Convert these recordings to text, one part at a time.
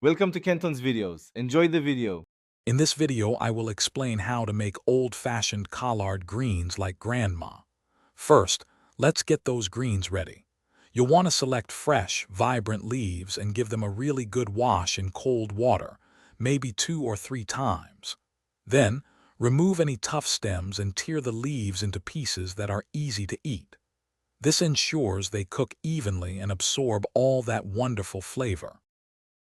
Welcome to Kenton's videos. Enjoy the video. In this video, I will explain how to make old-fashioned collard greens like Grandma. First, let's get those greens ready. You'll want to select fresh, vibrant leaves and give them a really good wash in cold water, maybe 2 or 3 times. Then, remove any tough stems and tear the leaves into pieces that are easy to eat. This ensures they cook evenly and absorb all that wonderful flavor.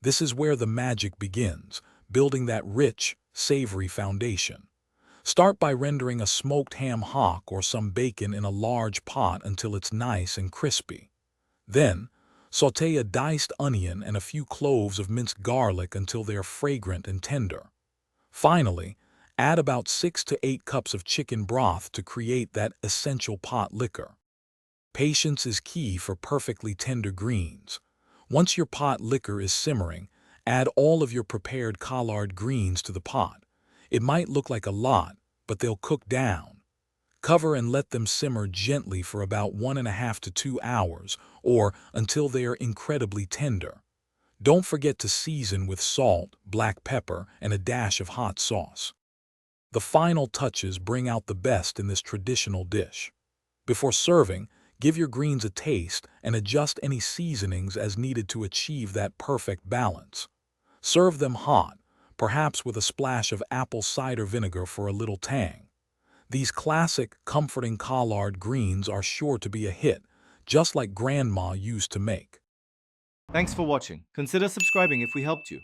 This is where the magic begins, building that rich, savory foundation. Start by rendering a smoked ham hock or some bacon in a large pot until it's nice and crispy. Then, sauté a diced onion and a few cloves of minced garlic until they are fragrant and tender. Finally, add about 6 to 8 cups of chicken broth to create that essential pot liquor. Patience is key for perfectly tender greens. Once your pot liquor is simmering, add all of your prepared collard greens to the pot. It might look like a lot, but they'll cook down. Cover and let them simmer gently for about 1.5 to 2 hours, or until they are incredibly tender. Don't forget to season with salt, black pepper, and a dash of hot sauce. The final touches bring out the best in this traditional dish. Before serving, give your greens a taste and adjust any seasonings as needed to achieve that perfect balance. Serve them hot, perhaps with a splash of apple cider vinegar for a little tang. These classic, comforting collard greens are sure to be a hit, just like Grandma used to make. Thanks for watching. Consider subscribing if we helped you.